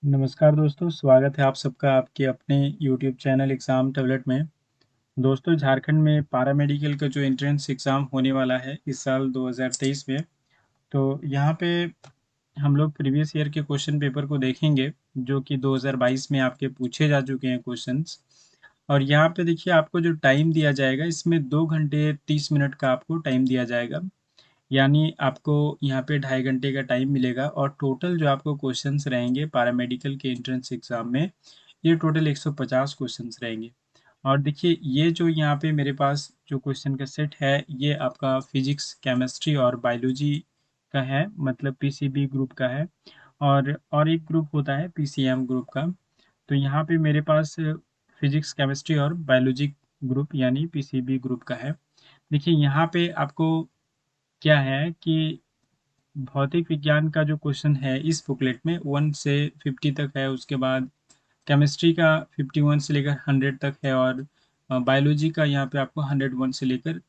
नमस्कार दोस्तों, स्वागत है आप सबका आपके अपने यूट्यूब चैनल एग्ज़ाम टैबलेट में। दोस्तों, झारखंड में पैरामेडिकल का जो एंट्रेंस एग्ज़ाम होने वाला है इस साल 2023 में, तो यहाँ पे हम लोग प्रीवियस ईयर के क्वेश्चन पेपर को देखेंगे, जो कि 2022 में आपके पूछे जा चुके हैं क्वेश्चंस। और यहाँ पे देखिए आपको जो टाइम दिया जाएगा, इसमें 2 घंटे 30 मिनट का आपको टाइम दिया जाएगा। यानी आपको यहाँ पे 2.5 घंटे का टाइम मिलेगा और टोटल जो आपको क्वेश्चंस रहेंगे पैरामेडिकल के एंट्रेंस एग्ज़ाम में, ये टोटल 150 क्वेश्चंस रहेंगे। और देखिए ये जो यहाँ पे मेरे पास जो क्वेश्चन का सेट है, ये आपका फिजिक्स, केमिस्ट्री और बायोलॉजी का है, मतलब पीसीबी ग्रुप का है। और एक ग्रुप होता है पीसीएम ग्रुप का। तो यहाँ पे मेरे पास फिजिक्स, केमिस्ट्री और बायोलॉजी ग्रुप यानी पीसीबी ग्रुप का है। देखिए यहाँ पे आपको क्या है कि भौतिक विज्ञान का जो क्वेश्चन है इस बुकलेट में 1 से 50 तक है। उसके बाद केमिस्ट्री का 51 से लेकर 100 तक है और बायोलॉजी का यहाँ पे आपको 101 से लेकर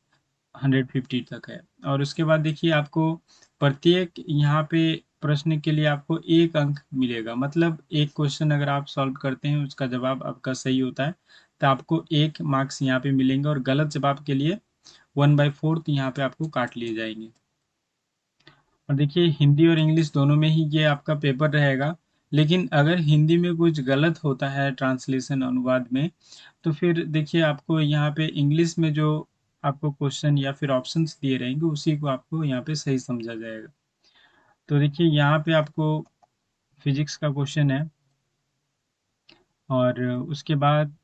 150 तक है। और उसके बाद देखिए आपको प्रत्येक यहाँ पे प्रश्न के लिए आपको 1 अंक मिलेगा। मतलब एक क्वेश्चन अगर आप सॉल्व करते हैं, उसका जवाब आपका सही होता है, तो आपको 1 मार्क्स यहाँ पे मिलेंगे और गलत जवाब के लिए 1/4 यहाँ पे आपको काट लिए जाएंगे। और देखिए हिंदी और इंग्लिश दोनों में ही ये आपका पेपर रहेगा। लेकिन अगर हिंदी में कुछ गलत होता है ट्रांसलेशन अनुवाद में, तो फिर देखिए आपको यहाँ पे इंग्लिश में जो आपको क्वेश्चन या फिर ऑप्शंस दिए रहेंगे, उसी को आपको यहाँ पे सही समझा जाएगा। तो देखिए यहाँ पे आपको फिजिक्स का क्वेश्चन है और उसके बाद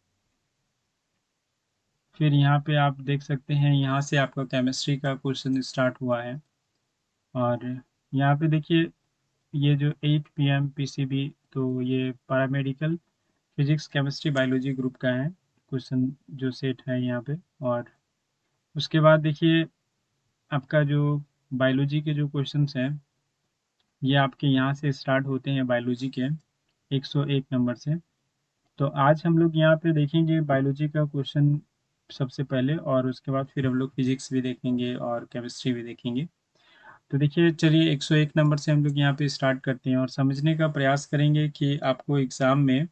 फिर यहाँ पे आप देख सकते हैं, यहाँ से आपका केमिस्ट्री का क्वेश्चन स्टार्ट हुआ है। और यहाँ पे देखिए ये जो 8 PM पीसीबी, तो ये paramedical physics, chemistry, biology group का है क्वेश्चन जो सेट है यहाँ पे। और उसके बाद देखिए आपका जो बायोलॉजी के जो क्वेश्चंस हैं, ये आपके यहाँ से स्टार्ट होते हैं बायोलॉजी के 101 नंबर से। तो आज हम लोग यहाँ पे देखेंगे बायोलॉजी का क्वेश्चन सबसे पहले, और उसके बाद फिर हम लोग फिजिक्स भी देखेंगे और केमिस्ट्री भी देखेंगे। तो देखिए चलिए 101 नंबर से हम लोग यहाँ पे स्टार्ट करते हैं और समझने का प्रयास करेंगे कि आपको एग्ज़ाम में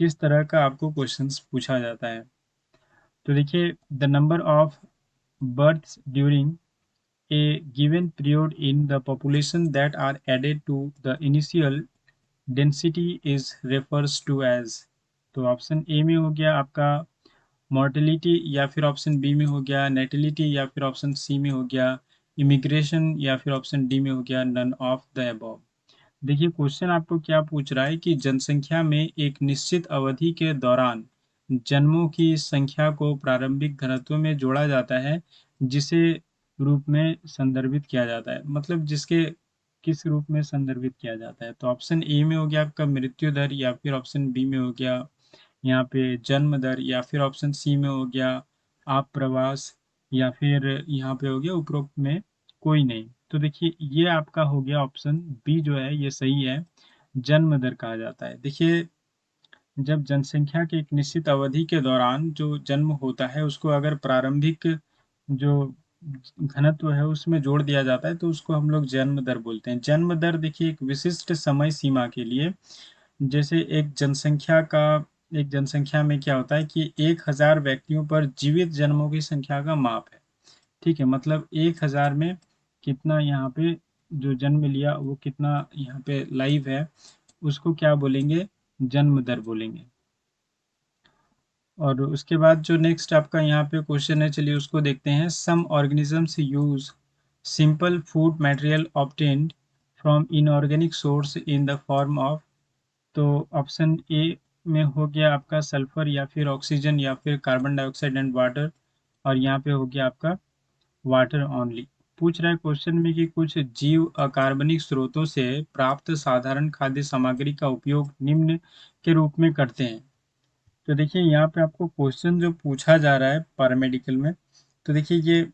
किस तरह का आपको क्वेश्चंस पूछा जाता है। तो देखिए the number of births during a given period in the population that are added to the initial density is refers to as. तो ऑप्शन ए में हो गया आपका मॉर्टेलिटी, या फिर ऑप्शन बी में हो गया नेटिलिटी, या फिर ऑप्शन सी में हो गया इमिग्रेशन, या फिर ऑप्शन डी में हो गया नन ऑफ द अबव। देखिए क्वेश्चन आपको क्या पूछ रहा है कि जनसंख्या में एक निश्चित अवधि के दौरान जन्मों की संख्या को प्रारंभिक घनत्व में जोड़ा जाता है, जिसे रूप में संदर्भित किया जाता है। मतलब जिसके किस रूप में संदर्भित किया जाता है। तो ऑप्शन ए में हो गया आपका मृत्यु दर, या फिर ऑप्शन बी में हो गया यहाँ पे जन्म दर, या फिर ऑप्शन सी में हो गया आप्रवास, या फिर यहाँ पे हो गया उपरोक्त में कोई नहीं। तो देखिए ये आपका हो गया ऑप्शन बी जो है ये सही है, जन्म दर कहा जाता है। देखिए जब जनसंख्या की एक निश्चित अवधि के दौरान जो जन्म होता है, उसको अगर प्रारंभिक जो घनत्व है उसमें जोड़ दिया जाता है, तो उसको हम लोग जन्म दर बोलते हैं। जन्म दर देखिए एक विशिष्ट समय सीमा के लिए, जैसे एक जनसंख्या में क्या होता है कि 1000 व्यक्तियों पर जीवित जन्मों की संख्या का माप है। ठीक है, मतलब 1000 में कितना यहाँ पे जो जन्म लिया वो कितना यहाँ पे लाइव है, उसको क्या बोलेंगे, जन्म दर बोलेंगे। और उसके बाद जो नेक्स्ट आपका यहाँ पे क्वेश्चन है, चलिए उसको देखते हैं। Some organisms use simple food material obtained from inorganic source in the form of. तो ऑप्शन ए में हो गया आपका सल्फर, या फिर ऑक्सीजन, या फिर कार्बन डाइऑक्साइड एंड वाटर, और यहाँ पे हो गया आपका वाटर ओनली। पूछ रहा है क्वेश्चन में कि कुछ जीव अकार्बनिक स्रोतों से प्राप्त साधारण खाद्य सामग्री का उपयोग निम्न के रूप में करते हैं। तो देखिए यहाँ पे आपको क्वेश्चन जो पूछा जा रहा है पैरामेडिकल में, तो देखिए ये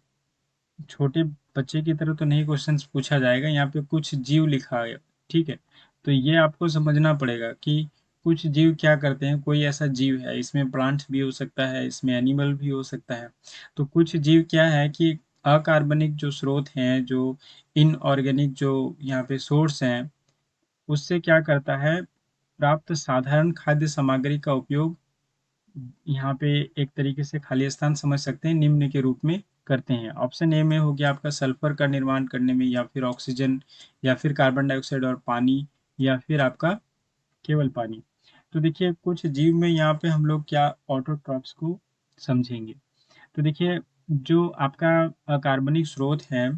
छोटे बच्चे की तरह तो नहीं क्वेश्चन पूछा जाएगा। यहाँ पे कुछ जीव लिखा है, ठीक है। तो ये आपको समझना पड़ेगा कि कुछ जीव क्या करते हैं। कोई ऐसा जीव है, इसमें प्लांट भी हो सकता है, इसमें एनिमल भी हो सकता है। तो कुछ जीव क्या है कि अकार्बनिक जो स्रोत हैं, जो इनऑर्गेनिक जो यहाँ पे सोर्स हैं, उससे क्या करता है, प्राप्त साधारण खाद्य सामग्री का उपयोग यहाँ पे एक तरीके से खाली स्थान समझ सकते हैं, निम्न के रूप में करते हैं। ऑप्शन ए में हो गया आपका सल्फर का निर्माण करने में, या फिर ऑक्सीजन, या फिर कार्बन डाइऑक्साइड और पानी, या फिर आपका केवल पानी। तो देखिए कुछ जीव में यहाँ पे हम लोग क्या ऑटोट्रॉफ्स को समझेंगे। तो देखिए जो आपका अकार्बनिक स्रोत है,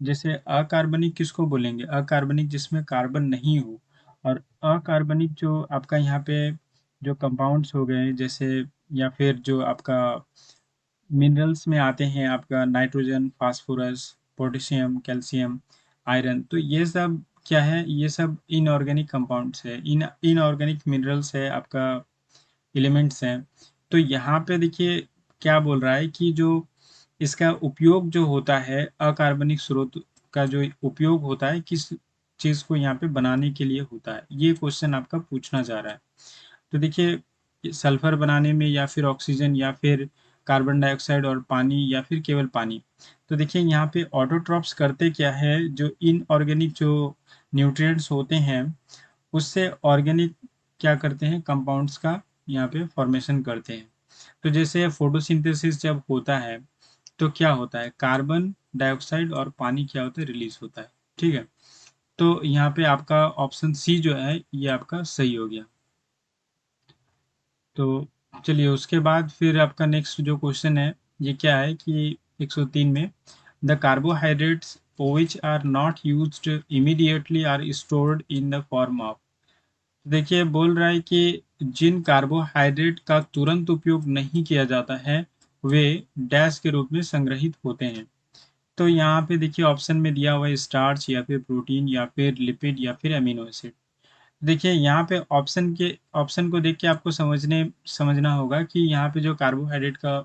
जैसे अकार्बनिक किसको बोलेंगे? अकार्बनिक जिसमें कार्बन नहीं हो। और अकार्बनिक जो आपका यहाँ पे जो कंपाउंड्स हो गए जैसे, या फिर जो आपका मिनरल्स में आते हैं, आपका nitrogen, phosphorus, potassium, calcium, iron, तो ये सब क्या है? ये सब इनऑर्गेनिक कंपाउंड्स है, इनऑर्गेनिक मिनरल्स है, आपका एलिमेंट्स हैं। तो यहाँ पे देखिए क्या बोल रहा है कि जो इसका उपयोग जो होता है, अकार्बनिक स्रोत का जो उपयोग होता है, किस चीज़ को यहाँ पे बनाने के लिए होता है, ये क्वेश्चन आपका पूछना जा रहा है। तो देखिए सल्फर बनाने में, या फिर ऑक्सीजन, या फिर कार्बन डाइऑक्साइड और पानी, या फिर केवल पानी। तो देखिए यहाँ पे ऑटोट्रॉप्स करते क्या है, जो इनऑर्गेनिक जो न्यूट्रिएंट्स होते हैं उससे ऑर्गेनिक क्या करते हैं, कंपाउंड्स का यहाँ पे फॉर्मेशन करते हैं। तो जैसे फोटोसिंथेसिस जब होता है तो क्या होता है, कार्बन डाइऑक्साइड और पानी क्या होता है, रिलीज होता है। ठीक है, तो यहाँ पे आपका ऑप्शन सी जो है ये आपका सही हो गया। तो चलिए उसके बाद फिर आपका नेक्स्ट जो क्वेश्चन है ये क्या है कि 103 में the carbohydrates which are not used immediately are stored in the form of। देखिए बोल रहा है कि जिन कार्बोहाइड्रेट का तुरंत उपयोग नहीं किया जाता है वे डैश के रूप में संग्रहित होते हैं। तो यहाँ पे देखिए ऑप्शन में दिया हुआ है स्टार्च, या फिर प्रोटीन, या फिर लिपिड, या फिर अमीनो एसिड। देखिए यहाँ पे ऑप्शन को देख के आपको समझना होगा कि यहाँ पे जो कार्बोहाइड्रेट का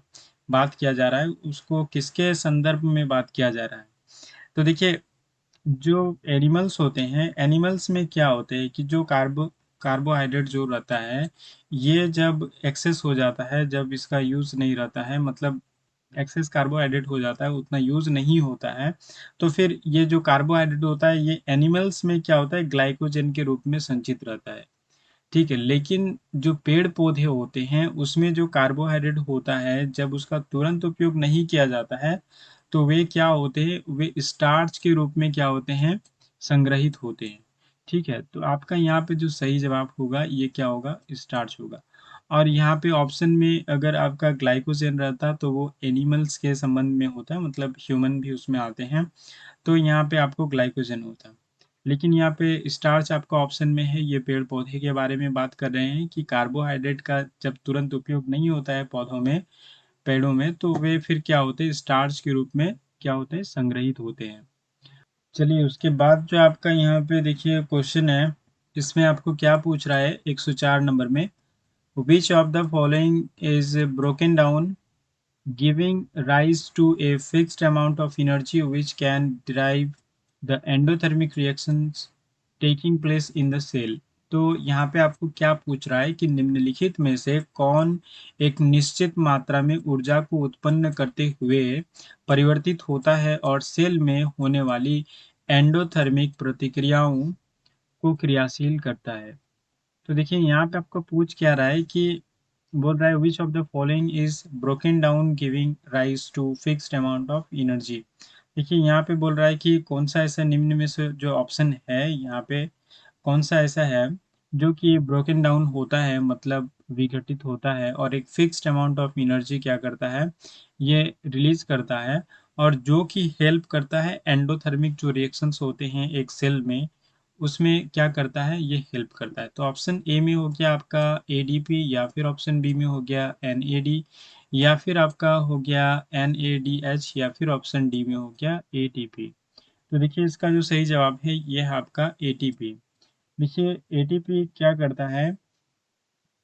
बात किया जा रहा है उसको किसके संदर्भ में बात किया जा रहा है। तो देखिए जो एनिमल्स होते हैं, एनिमल्स में क्या होते हैं कि जो कार्बोहाइड्रेट जो रहता है, ये जब एक्सेस हो जाता है, जब इसका यूज़ नहीं रहता है, मतलब एक्सेस कार्बोहाइड्रेट हो जाता है, उतना यूज़ नहीं होता है, तो फिर ये जो कार्बोहाइड्रेट होता है ये एनिमल्स में क्या होता है, ग्लाइकोजन के रूप में संचित रहता है। ठीक है, लेकिन जो पेड़ पौधे होते हैं उसमें जो कार्बोहाइड्रेट होता है जब उसका तुरंत उपयोग नहीं किया जाता है तो वे क्या होते हैं, वे स्टार्च के रूप में क्या होते हैं, संग्रहित होते हैं। ठीक है, तो आपका यहाँ पे जो सही जवाब होगा ये क्या होगा, स्टार्च होगा। और यहाँ पे ऑप्शन में अगर आपका ग्लाइकोजन रहता तो वो एनिमल्स के संबंध में होता है, मतलब ह्यूमन भी उसमें आते हैं, तो यहाँ पे आपको ग्लाइकोजन होता। लेकिन यहाँ पे स्टार्च आपका ऑप्शन में है, ये पेड़ पौधे के बारे में बात कर रहे हैं कि कार्बोहाइड्रेट का जब तुरंत उपयोग नहीं होता है पौधों में, पेड़ों में, तो वे फिर क्या होते हैं, स्टार्च के रूप में क्या होते हैं, संग्रहित होते हैं। चलिए उसके बाद जो आपका यहाँ पे देखिए क्वेश्चन है, इसमें आपको क्या पूछ रहा है 104 नंबर में, विच of the following is broken down giving rise to a fixed amount of energy which can drive the endothermic reactions taking place in the cell। तो यहाँ पे आपको क्या पूछ रहा है कि निम्नलिखित में से कौन एक निश्चित मात्रा में ऊर्जा को उत्पन्न करते हुए परिवर्तित होता है और सेल में होने वाली एंडोथर्मिक प्रतिक्रियाओं को क्रियाशील करता है। तो देखिए यहाँ पे आपको पूछ क्या रहा है कि बोल रहा है which of the following is broken down giving rise to fixed amount of energy. देखिए यहाँ पे बोल रहा है कि कौन सा ऐसा निम्न में से जो ऑप्शन है यहाँ पे कौन सा ऐसा है जो कि ब्रोकन डाउन होता है, मतलब विघटित होता है, और एक फिक्स्ड अमाउंट ऑफ एनर्जी क्या करता है, ये रिलीज करता है, और जो कि हेल्प करता है एंडोथर्मिक जो रिएक्शंस होते हैं एक सेल में, उसमें क्या करता है, ये हेल्प करता है। तो ऑप्शन ए में हो गया आपका एडीपी, या फिर ऑप्शन बी में हो गया एनएडी, या फिर आपका हो गया एनएडीएच, या फिर ऑप्शन डी में हो गया एटीपी। तो देखिए इसका जो सही जवाब है ये है आपका एटीपी। देखिए एटीपी क्या करता है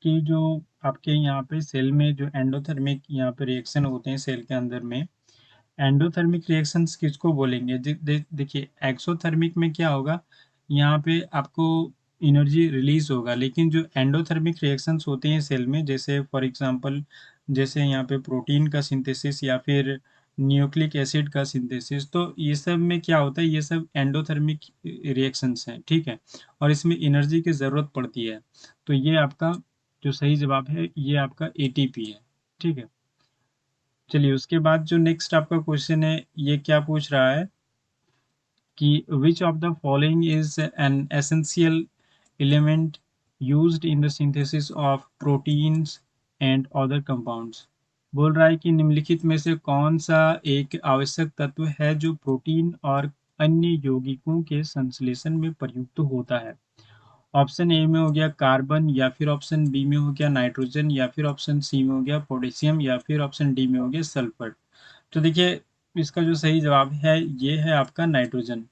कि जो आपके यहाँ पे सेल में जो एंडोथर्मिक यहाँ पे रिएक्शन होते हैं सेल के अंदर में, एंडोथर्मिक रिएक्शंस किसको बोलेंगे, देखिए एक्सोथर्मिक में क्या होगा, यहाँ पे आपको एनर्जी रिलीज होगा, लेकिन जो एंडोथर्मिक रिएक्शंस होते हैं सेल में, जैसे फॉर एग्जांपल जैसे यहाँ पे प्रोटीन का सिंथेसिस, या फिर न्यूक्लिक एसिड का सिंथेसिस। तो ये सब में क्या होता है, ये सब एंडोथर्मिक रिएक्शंस हैं, ठीक है, और इसमें एनर्जी की ज़रूरत पड़ती है। तो ये आपका जो सही जवाब है ये आपका एटीपी है, ठीक है। चलिए उसके बाद जो नेक्स्ट आपका क्वेश्चन है ये क्या पूछ रहा है कि which of the following is an essential element used in the synthesis of proteins and other compounds. बोल रहा है कि निम्नलिखित में से कौन सा एक आवश्यक तत्व है जो प्रोटीन और अन्य यौगिकों के संश्लेषण में प्रयुक्त होता है। ऑप्शन ए में हो गया कार्बन, या फिर ऑप्शन बी में हो गया नाइट्रोजन, या फिर ऑप्शन सी में हो गया पोटेशियम, या फिर ऑप्शन डी में हो गया सल्फर। तो देखिए इसका जो सही जवाब है ये है आपका नाइट्रोजन।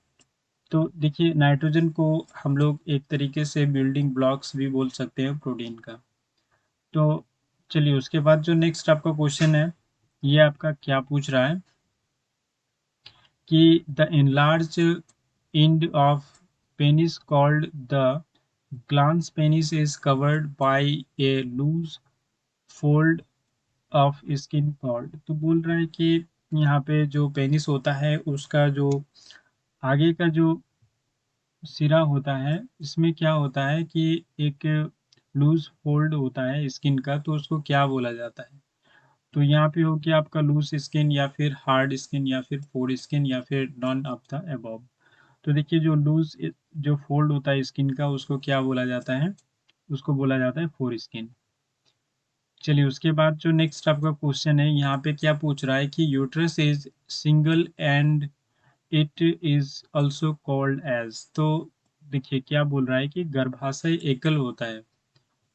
तो देखिए नाइट्रोजन को हम लोग एक तरीके से बिल्डिंग ब्लॉक्स भी बोल सकते हैं प्रोटीन का। तो चलिए उसके बाद जो नेक्स्ट आपका क्वेश्चन है ये आपका क्या पूछ रहा है कि the enlarged end of penis called the glans penis is covered by a loose fold of skin called। तो बोल रहा है कि यहाँ पे जो पेनिस होता है उसका जो आगे का जो सिरा होता है इसमें क्या होता है कि एक लूज फोल्ड होता है स्किन का, तो उसको क्या बोला जाता है। तो यहाँ पे हो गया आपका लूज स्किन, या फिर हार्ड स्किन, या फिर फोर स्किन, या फिर नॉन ऑफ द अबव। तो देखिए जो लूज जो फोल्ड होता है स्किन का उसको क्या बोला जाता है, उसको बोला जाता है फोर स्किन। चलिए उसके बाद जो नेक्स्ट आपका क्वेश्चन है यहाँ पे क्या पूछ रहा है कि uterus is single and it is also called as. तो देखिए क्या बोल रहा है कि गर्भाशय एकल होता है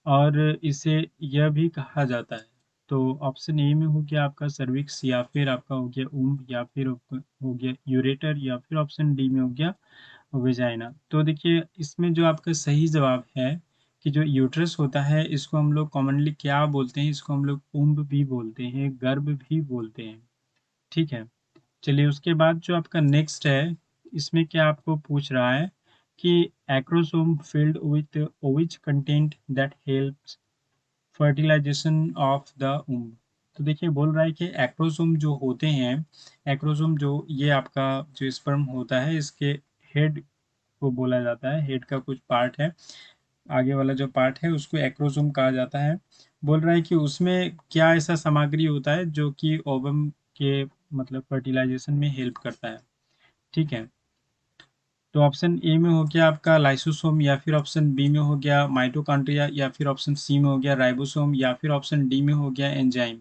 और इसे यह भी कहा जाता है। तो ऑप्शन ए में हो गया आपका सर्विक्स, या फिर आपका हो गया ऊम्ब, या फिर हो गया यूरेटर, या फिर ऑप्शन डी में हो गया वेजाइना। तो देखिए इसमें जो आपका सही जवाब है कि जो यूट्रस होता है इसको हम लोग कॉमनली क्या बोलते हैं, इसको हम लोग ऊम्ब भी बोलते हैं, गर्भ भी बोलते हैं, ठीक है। चलिए उसके बाद जो आपका नेक्स्ट है इसमें क्या आपको पूछ रहा है कि acrosome filled with which content that helps fertilization of the womb। तो देखिए बोल रहा है कि एक्रोसोम जो होते हैं, एक्रोसोम जो ये आपका जो स्पर्म होता है इसके हेड को बोला जाता है, हेड का कुछ पार्ट है, आगे वाला जो पार्ट है उसको एक्रोसोम कहा जाता है। बोल रहा है कि उसमें क्या ऐसा सामग्री होता है जो कि ओवम के मतलब फर्टिलाइजेशन में हेल्प करता है, ठीक है। तो ऑप्शन ए में हो गया आपका लाइसोसोम, या फिर ऑप्शन बी में हो गया माइटोकॉन्ड्रिया, या फिर ऑप्शन सी में हो गया राइबोसोम, या फिर ऑप्शन डी में हो गया एंजाइम।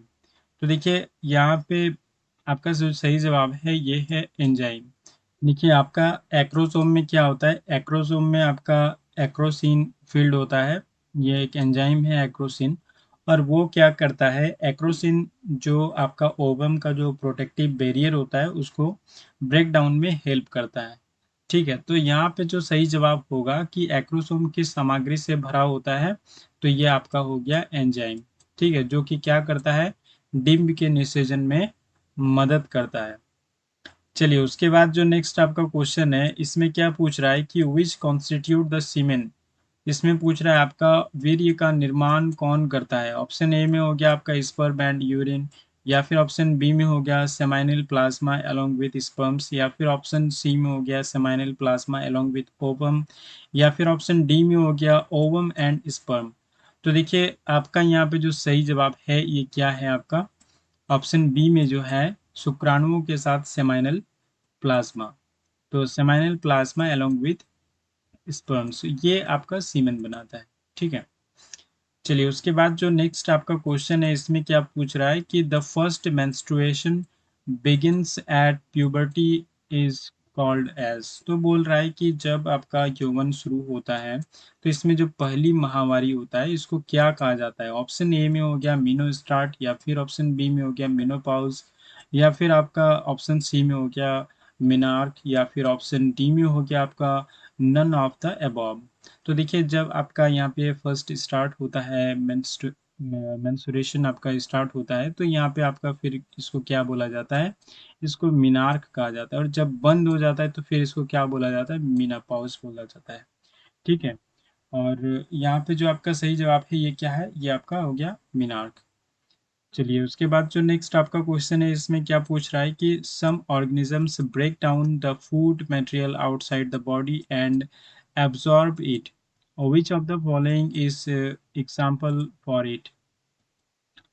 तो देखिए यहाँ पे आपका जो सही जवाब है ये है एंजाइम। देखिए आपका एक्रोसोम में क्या होता है, एक्रोसोम में आपका एक्रोसिन फील्ड होता है, ये एक एंजाइम है एक्रोसिन, और वो क्या करता है, एक्रोसिन जो आपका ओवम का जो प्रोटेक्टिव बैरियर होता है उसको ब्रेक डाउन में हेल्प करता है, ठीक है। तो यहाँ पे जो सही जवाब होगा कि एक्रोसोम किस सामग्री से भरा होता है, तो ये आपका हो गया एंजाइम, ठीक है, जो कि क्या करता है, डिम्ब के निषेचन में मदद करता है। चलिए उसके बाद जो नेक्स्ट आपका क्वेश्चन है इसमें क्या पूछ रहा है कि विच कॉन्स्टिट्यूट द सीमेन। इसमें पूछ रहा है आपका वीर्य का निर्माण कौन करता है। ऑप्शन ए में हो गया आपका स्पर्म एंड यूरिन, या फिर ऑप्शन बी में हो गया seminal plasma along with sperms, या फिर ऑप्शन सी में हो गया seminal plasma along with ovum, या फिर ऑप्शन डी में हो गया ओवम एंड स्पर्म। तो देखिए आपका यहाँ पे जो सही जवाब है ये क्या है आपका ऑप्शन बी में जो है शुक्राणुओं के साथ सेमाइनल प्लाज्मा। तो seminal plasma along with sperms ये आपका सीमेन बनाता है, ठीक है। चलिए उसके बाद जो नेक्स्ट आपका क्वेश्चन है इसमें क्या पूछ रहा है कि the first menstruation begins at puberty is called as. तो बोल रहा है कि जब आपका यौवन शुरू होता है तो इसमें जो पहली माहवारी होता है इसको क्या कहा जाता है। ऑप्शन ए में हो गया मीनो स्टार्ट, या फिर ऑप्शन बी में हो गया मिनोपाउज, या फिर आपका ऑप्शन सी में हो गया मिनार्क, या फिर ऑप्शन डी में हो गया आपका नन ऑफ द अबव। तो देखिए जब आपका यहाँ पे फर्स्ट स्टार्ट होता है मेंस्ट्रुएशन आपका स्टार्ट होता है तो यहाँ पे आपका फिर इसको क्या बोला जाता है, इसको मीनार्क कहा जाता है, और जब बंद हो जाता है तो फिर इसको क्या बोला जाता है, मीनापॉज बोला जाता है, ठीक है। और यहाँ पे जो आपका सही जवाब है ये क्या है, ये आपका हो गया मीनार्क। चलिए उसके बाद जो नेक्स्ट आपका क्वेश्चन है इसमें क्या पूछ रहा है कि some organisms break down the food material outside the body and absorb it, which of the following is example for it.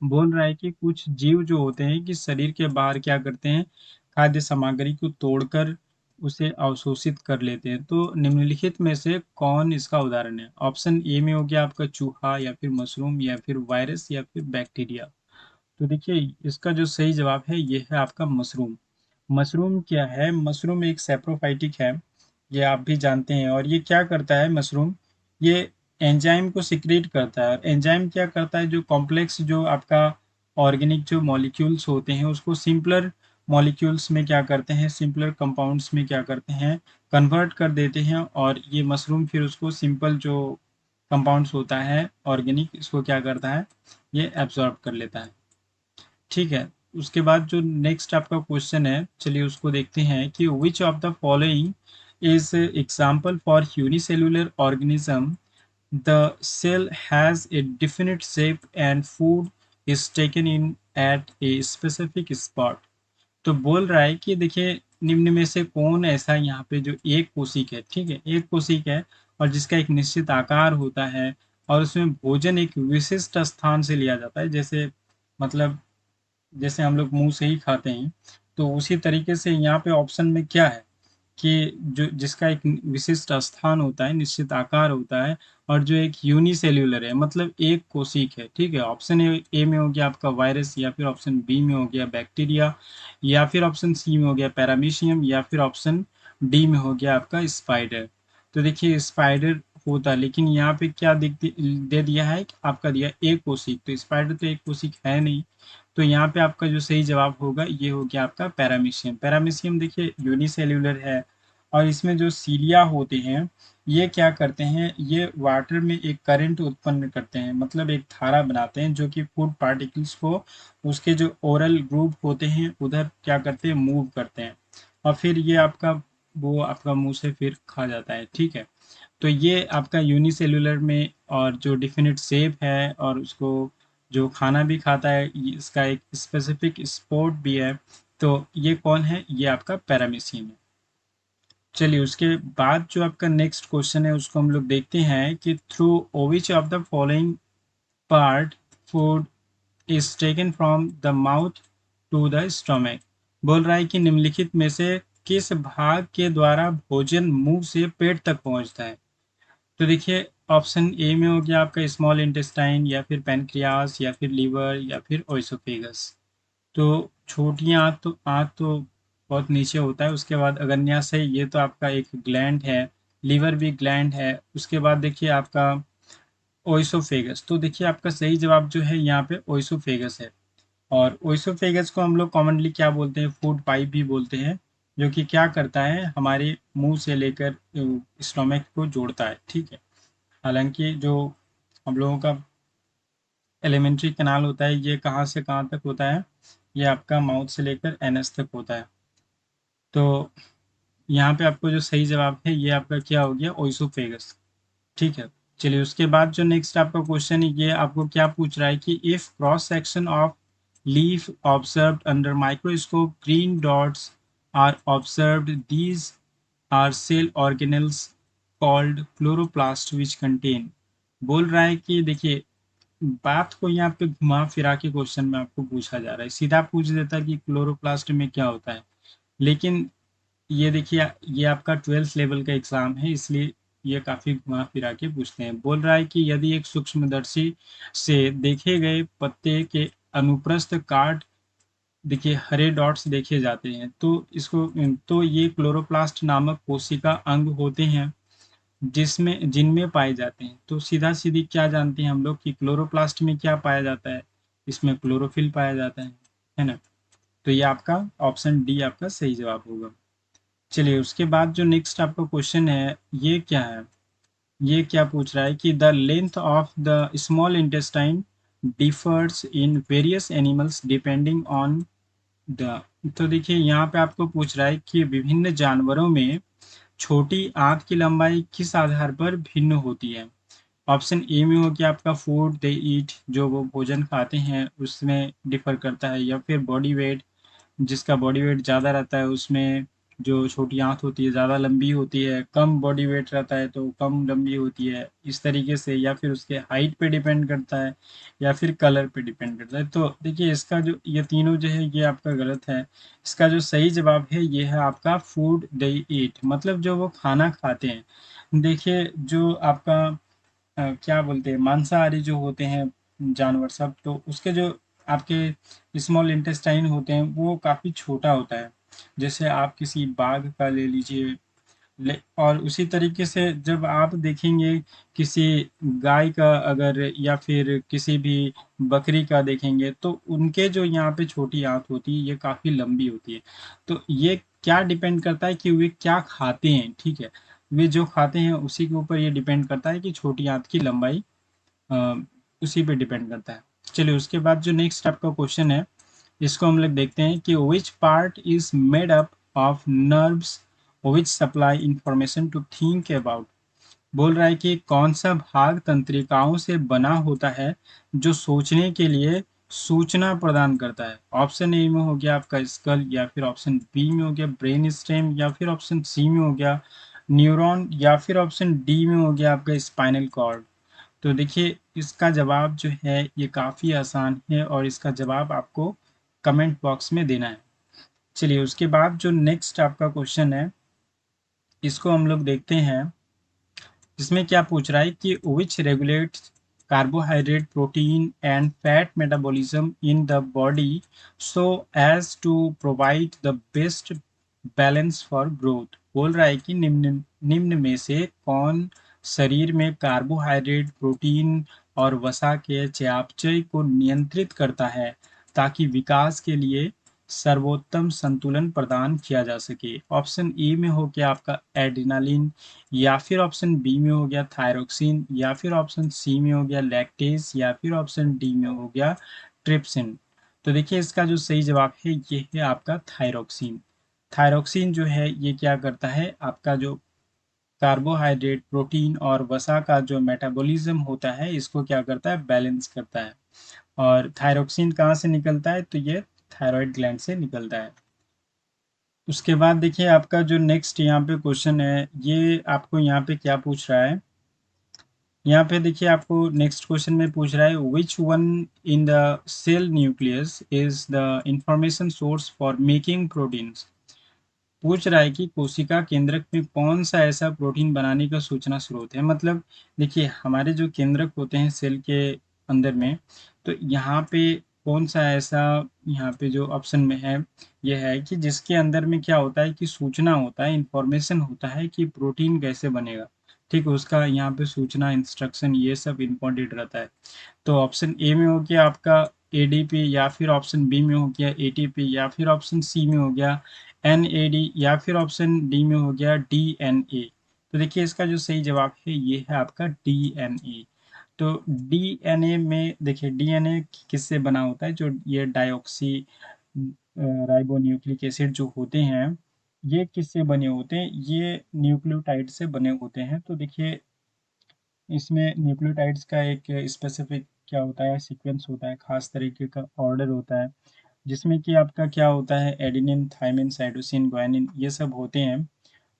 बोल रहा है कि कुछ जीव जो होते हैं कि शरीर के बाहर क्या करते हैं, खाद्य सामग्री को तोड़कर उसे अवशोषित कर लेते हैं। तो निम्नलिखित में से कौन इसका उदाहरण है? ऑप्शन ए में हो गया आपका चूहा, या फिर मशरूम, या फिर वायरस, या फिर बैक्टीरिया। तो देखिए इसका जो सही जवाब है ये है आपका मशरूम। मशरूम क्या है? मशरूम एक सेप्रोफाइटिक है, ये आप भी जानते हैं। और ये क्या करता है मशरूम, ये एंजाइम को सिक्रीट करता है। और एंजाइम क्या करता है, जो कॉम्प्लेक्स जो आपका ऑर्गेनिक जो मॉलिक्यूल्स होते हैं उसको सिंपलर मॉलिक्यूल्स में क्या करते हैं, सिंपलर कंपाउंड्स में क्या करते हैं, कन्वर्ट कर देते हैं। और ये मशरूम फिर उसको सिंपल जो कंपाउंड्स होता है ऑर्गेनिक, इसको क्या करता है, ये एब्जॉर्ब कर लेता है। ठीक है, उसके बाद जो नेक्स्ट आपका क्वेश्चन है, चलिए उसको देखते हैं कि which of the following is example for unicellular organism the cell has a definite shape and food is taken in at a specific spot. तो बोल रहा है कि देखिए निम्न में से कौन ऐसा यहाँ पे जो एक कोशिक है, ठीक है, एक कोशिक है और जिसका एक निश्चित आकार होता है और उसमें भोजन एक विशिष्ट स्थान से लिया जाता है। जैसे मतलब जैसे हम लोग मुंह से ही खाते हैं, तो उसी तरीके से यहाँ पे ऑप्शन में क्या है कि जो जिसका एक विशिष्ट स्थान होता है, निश्चित आकार होता है, और जो एक यूनिसेल्यूलर है, मतलब एक कोशिक है। ठीक है, ऑप्शन ए में हो गया आपका वायरस, या फिर ऑप्शन बी में हो गया बैक्टीरिया, या फिर ऑप्शन सी में हो गया पैरामीशियम, या फिर ऑप्शन डी में हो गया आपका स्पाइडर। तो देखिए स्पाइडर होता है, लेकिन यहाँ पे क्या दे दिया है, आपका दिया एक कोशिक, तो स्पाइडर तो एक कोशिक है नहीं। तो यहाँ पे आपका जो सही जवाब होगा ये हो गया आपका पैरामीशियम। पैरामीशियम देखिए यूनिसेल्यूलर है, और इसमें जो सीलिया होते हैं ये क्या करते हैं, ये वाटर में एक करंट उत्पन्न करते हैं, मतलब एक धारा बनाते हैं जो कि फूड पार्टिकल्स को उसके जो ओरल ग्रुप होते हैं उधर क्या करते हैं, मूव करते हैं, और फिर ये आपका वो आपका मुंह से फिर खा जाता है। ठीक है, तो ये आपका यूनिसेल्युलर में और जो डिफिनिट शेप है और उसको जो खाना भी खाता है, इसका एक स्पेसिफिक स्पॉट भी है। तो ये कौन है, ये आपका पैरामीशियम है। चलिए उसके बाद जो आपका नेक्स्ट क्वेश्चन है उसको हम लोग देखते हैं कि through which of the following part food is taken from the mouth to the stomach. बोल रहा है कि निम्नलिखित में से किस भाग के द्वारा भोजन मुंह से पेट तक पहुंचता है। तो देखिए ऑप्शन ए में हो गया आपका स्मॉल इंटेस्टाइन, या फिर पैनक्रियास, या फिर लीवर, या फिर ओइसोफेगस। तो छोटी आँत तो बहुत नीचे होता है। उसके बाद अग्न्याशय, ये तो आपका एक ग्लैंड है। लीवर भी ग्लैंड है। उसके बाद देखिए आपका ओइसोफेगस। तो देखिए आपका सही जवाब जो है यहाँ पे ओइसोफेगस है। और ओइसोफेगस को हम लोग कॉमनली क्या बोलते हैं, फूड पाइप भी बोलते हैं, जो कि क्या करता है, हमारे मुंह से लेकर स्टोमक को जोड़ता है। ठीक है, हालांकि जो हम लोगों का एलिमेंट्री कैनाल होता है ये कहाँ से कहाँ तक होता है, ये आपका माउथ से लेकर एनस तक होता है। तो यहाँ पे आपको जो सही जवाब है ये आपका क्या हो गया, ओइसोफेगस। ठीक है, चलिए उसके बाद जो नेक्स्ट आपका क्वेश्चन है ये आपको क्या पूछ रहा है कि if cross section of leaf observed under microscope green dots are observed, these are cell organelles called chloroplast which contain. बोल रहा है कि देखिए बात को यहाँ पे घुमा फिरा के क्वेश्चन में आपको पूछा जा रहा है, सीधा पूछ देता है कि क्लोरोप्लास्ट में क्या होता है। लेकिन ये देखिए ये आपका 12th लेवल का एग्जाम है, इसलिए ये काफी घुमा फिरा के पूछते हैं। बोल रहा है कि यदि एक सूक्ष्मदर्शी से देखे गए पत्ते के अनुप्रस्थ काट देखिए हरे डॉट्स देखे जाते हैं, तो इसको तो ये क्लोरोप्लास्ट नामक कोशिका अंग होते हैं जिसमें जिनमें पाए जाते हैं। तो सीधा सीधी क्या जानते हैं हम लोग कि क्लोरोप्लास्ट में क्या पाया जाता है, इसमें क्लोरोफिल पाया जाता है ना। तो ये आपका ऑप्शन डी आपका सही जवाब होगा। चलिए उसके बाद जो नेक्स्ट आपका क्वेश्चन है ये क्या है, ये क्या पूछ रहा है कि the length of the small intestine differs in various animals depending on the. तो देखिए यहाँ पे आपको पूछ रहा है कि विभिन्न जानवरों में छोटी आंत की लंबाई किस आधार पर भिन्न होती है। ऑप्शन ए में हो कि आपका फूड दे ईट, जो वो भोजन खाते हैं उसमें डिफर करता है, या फिर बॉडी वेट, जिसका बॉडी वेट ज़्यादा रहता है उसमें जो छोटी आंत होती है ज़्यादा लंबी होती है, कम बॉडी वेट रहता है तो कम लंबी होती है, इस तरीके से, या फिर उसके हाइट पे डिपेंड करता है, या फिर कलर पे डिपेंड करता है। तो देखिए इसका जो ये तीनों जो है ये आपका गलत है। इसका जो सही जवाब है ये है आपका फूड दे ईट, मतलब जो वो खाना खाते हैं। देखिए जो आपका क्या बोलते हैं मांसाहारी जो होते हैं जानवर सब, तो उसके जो आपके स्मॉल इंटेस्टाइन होते हैं वो काफ़ी छोटा होता है। जैसे आप किसी बाघ का ले लीजिए, और उसी तरीके से जब आप देखेंगे किसी गाय का अगर, या फिर किसी भी बकरी का देखेंगे, तो उनके जो यहाँ पे छोटी आंत होती है ये काफ़ी लंबी होती है। तो ये क्या डिपेंड करता है कि वे क्या खाते हैं, ठीक है। वे जो खाते हैं उसी के ऊपर ये डिपेंड करता है कि छोटी आंत की लंबाई अ, उसी पे डिपेंड करता है। चलिए उसके बाद जो नेक्स्ट आपका क्वेश्चन है, इसको हम लोग देखते हैं कि which part is made up of nerves which supply information to think about. बोल रहा है कि कौन सा भाग तंत्रिकाओं से बना होता है जो सोचने के लिए सूचना प्रदान करता है। ऑप्शन ए में हो गया आपका स्कल, या फिर ऑप्शन बी में हो गया ब्रेन स्टेम, या फिर ऑप्शन सी में हो गया न्यूरॉन, या फिर ऑप्शन डी में हो गया आपका स्पाइनल कॉर्ड। तो देखिए इसका जवाब जो है ये काफ़ी आसान है, और इसका जवाब आपको कमेंट बॉक्स में देना है। चलिए उसके बाद जो नेक्स्ट आपका क्वेश्चन है, इसको हम लोग देखते हैं। इसमें क्या पूछ रहा है कि which regulates carbohydrate protein and fat metabolism in the body so as to provide the best balance for growth. बोल रहा है कि निम्न निम्न में से कौन शरीर में कार्बोहाइड्रेट प्रोटीन और वसा के चयापचय को नियंत्रित करता है ताकि विकास के लिए सर्वोत्तम संतुलन प्रदान किया जा सके। ऑप्शन ए में हो गया आपका एड्रेनालिन, या फिर ऑप्शन बी में हो गया थायरोक्सिन, या फिर ऑप्शन सी में हो गया लैक्टेज, या फिर ऑप्शन डी में हो गया ट्रिप्सिन। तो देखिए इसका जो सही जवाब है ये है आपका थायरोक्सिन। थायरोक्सिन जो है ये क्या करता है, आपका जो कार्बोहाइड्रेट प्रोटीन और वसा का जो मेटाबॉलिज्म होता है इसको क्या करता है, बैलेंस करता है। और थायरोक्सिन कहाँ से निकलता है, तो ये थायराइड ग्लैंड से निकलता है। उसके बाद देखिए आपका जो नेक्स्ट यहाँ पे क्वेश्चन है, ये आपको यहाँ पे क्या पूछ रहा है। यहाँ पे देखिए आपको नेक्स्ट क्वेश्चन में पूछ रहा है which one in the cell nucleus is the information source for making proteins. पूछ रहा है कि कोशिका केंद्रक में कौन सा ऐसा प्रोटीन बनाने का सूचना स्रोत है। मतलब देखिए हमारे जो केंद्रक होते हैं सेल के अंदर में, तो यहाँ पे कौन सा ऐसा, यहाँ पे जो ऑप्शन में है ये है कि जिसके अंदर में क्या होता है कि सूचना होता है, इंफॉर्मेशन होता है कि प्रोटीन कैसे बनेगा। ठीक, उसका यहाँ पे सूचना, इंस्ट्रक्शन, ये सब इम्पोर्टेंट रहता है। तो ऑप्शन ए में हो गया आपका एडीपी, या फिर ऑप्शन बी में हो गया एटीपी, या फिर ऑप्शन सी में हो गया एनएडी, या फिर ऑप्शन डी में हो गया डीएनए। तो देखिए इसका जो सही जवाब है ये है आपका डीएनए। तो डीएनए में देखिए डीएनए किससे बना होता है, जो ये डाइऑक्सी राइबोन्यूक्लिक एसिड जो होते हैं ये किससे बने होते हैं, ये न्यूक्लियोटाइड से बने होते हैं। तो देखिए इसमें न्यूक्लियोटाइड्स का एक स्पेसिफिक क्या होता है, सीक्वेंस होता है, खास तरीके का ऑर्डर होता है, जिसमें कि आपका क्या होता है एडेनिन, थाइमिन, साइटोसिन, ग्वानिन, ये सब होते हैं।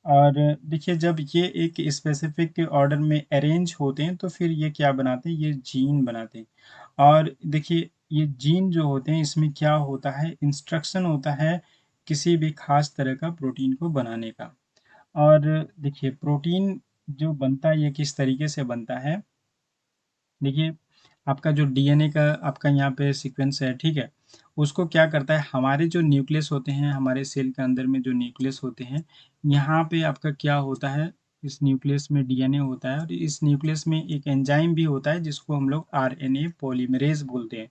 और देखिए जब ये एक स्पेसिफिक ऑर्डर में अरेंज होते हैं तो फिर ये क्या बनाते हैं, ये जीन बनाते हैं। और देखिए ये जीन जो होते हैं इसमें क्या होता है, इंस्ट्रक्शन होता है किसी भी खास तरह का प्रोटीन को बनाने का। और देखिए प्रोटीन जो बनता है ये किस तरीके से बनता है, देखिए आपका जो डीएनए का आपका यहाँ पे सीक्वेंस है, ठीक है, उसको क्या करता है, हमारे जो न्यूक्लियस होते हैं, हमारे सेल के अंदर में जो न्यूक्लियस होते हैं, यहाँ पे आपका क्या होता है, इस न्यूक्लियस में डीएनए होता है, और इस न्यूक्लियस में एक एंजाइम भी होता है जिसको हम लोग आरएनए पॉलीमरेज बोलते हैं।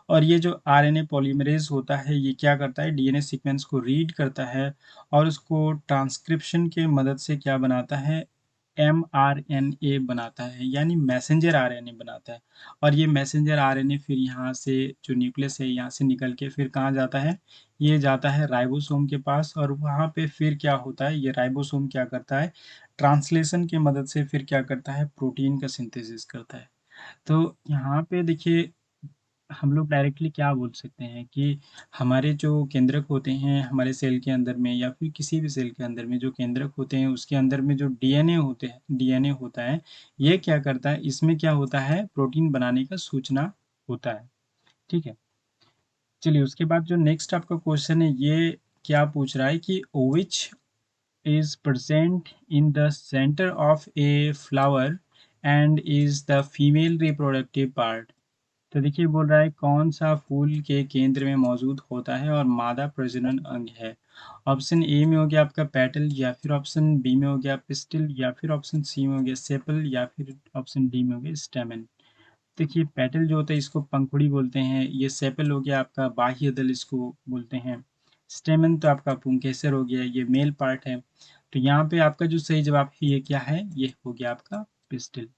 और ये जो आरएनए पॉलीमरेज होता है ये क्या करता है, डीएनए सीक्वेंस को रीड करता है और उसको ट्रांसक्रिप्शन के मदद से क्या बनाता है, mRNA बनाता है, यानी मैसेंजर आरएनए बनाता है। और ये मैसेंजर आरएनए फिर यहाँ से जो न्यूक्लियस है यहाँ से निकल के फिर कहाँ जाता है, ये जाता है राइबोसोम के पास। और वहाँ पे फिर क्या होता है, ये राइबोसोम क्या करता है, ट्रांसलेशन की मदद से फिर क्या करता है, प्रोटीन का सिंथेसिस करता है। तो यहाँ पे देखिए हम लोग डायरेक्टली क्या बोल सकते हैं कि हमारे जो केंद्रक होते हैं हमारे सेल के अंदर में, या फिर किसी भी सेल के अंदर में जो केंद्रक होते हैं उसके अंदर में जो डीएनए होते हैं, डीएनए होता है, ये क्या करता है, इसमें क्या होता है, प्रोटीन बनाने का सूचना होता है। ठीक है, चलिए उसके बाद जो नेक्स्ट आपका क्वेश्चन है ये क्या पूछ रहा है कि विच is present in the center of a flower and is the female reproductive part। तो देखिए बोल रहा है कौन सा फूल के केंद्र में मौजूद होता है और मादा प्रजनन अंग है। ऑप्शन ए में हो गया आपका पेटल, या फिर ऑप्शन बी में हो गया पिस्टिल, या फिर ऑप्शन सी में हो गया सेपल, या फिर ऑप्शन डी में हो गया स्टेमन। देखिए पेटल जो होता है इसको पंखुड़ी बोलते हैं, ये सेपल हो गया आपका बाह्य दल इसको बोलते हैं, स्टेमन तो आपका पुंकेसर हो गया, ये मेल पार्ट है। तो यहाँ पे आपका जो सही जवाब है ये क्या है, ये हो गया आपका पिस्टिल।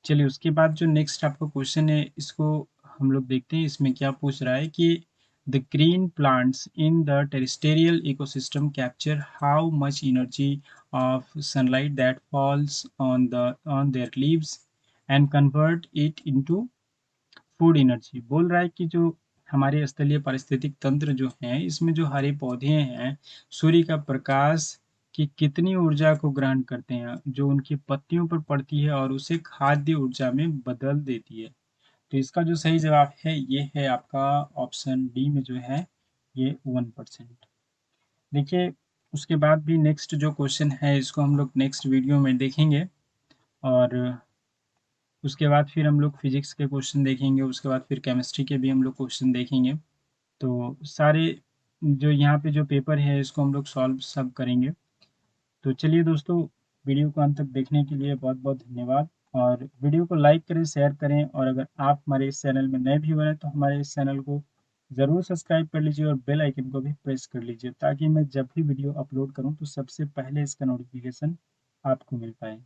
चलिए उसके बाद जो नेक्स्ट आपका क्वेश्चन है इसको हम लोग देखते हैं, इसमें क्या पूछ रहा है कि the green plants in the terrestrial ecosystem capture how much energy of sunlight that falls on their leaves and convert it into food energy. बोल रहा है कि जो हमारे स्थलीय पारिस्थितिक तंत्र जो हैं इसमें जो हरे पौधे हैं सूर्य का प्रकाश की कितनी ऊर्जा को ग्रहण करते हैं जो उनकी पत्तियों पर पड़ती है और उसे खाद्य ऊर्जा में बदल देती है। तो इसका जो सही जवाब है ये है आपका ऑप्शन डी में जो है ये 1%। देखिए उसके बाद भी नेक्स्ट जो क्वेश्चन है इसको हम लोग नेक्स्ट वीडियो में देखेंगे, और उसके बाद फिर हम लोग फिजिक्स के क्वेश्चन देखेंगे, उसके बाद फिर केमिस्ट्री के भी हम लोग क्वेश्चन देखेंगे। तो सारे जो यहाँ पे जो पेपर है इसको हम लोग सॉल्व सब करेंगे। तो चलिए दोस्तों, वीडियो को अंत तक देखने के लिए बहुत बहुत धन्यवाद। और वीडियो को लाइक करें, शेयर करें, और अगर आप हमारे इस चैनल में नए भी बने तो हमारे इस चैनल को ज़रूर सब्सक्राइब कर लीजिए और बेल आइकन को भी प्रेस कर लीजिए ताकि मैं जब भी वीडियो अपलोड करूं तो सबसे पहले इसका नोटिफिकेशन आपको मिल पाए।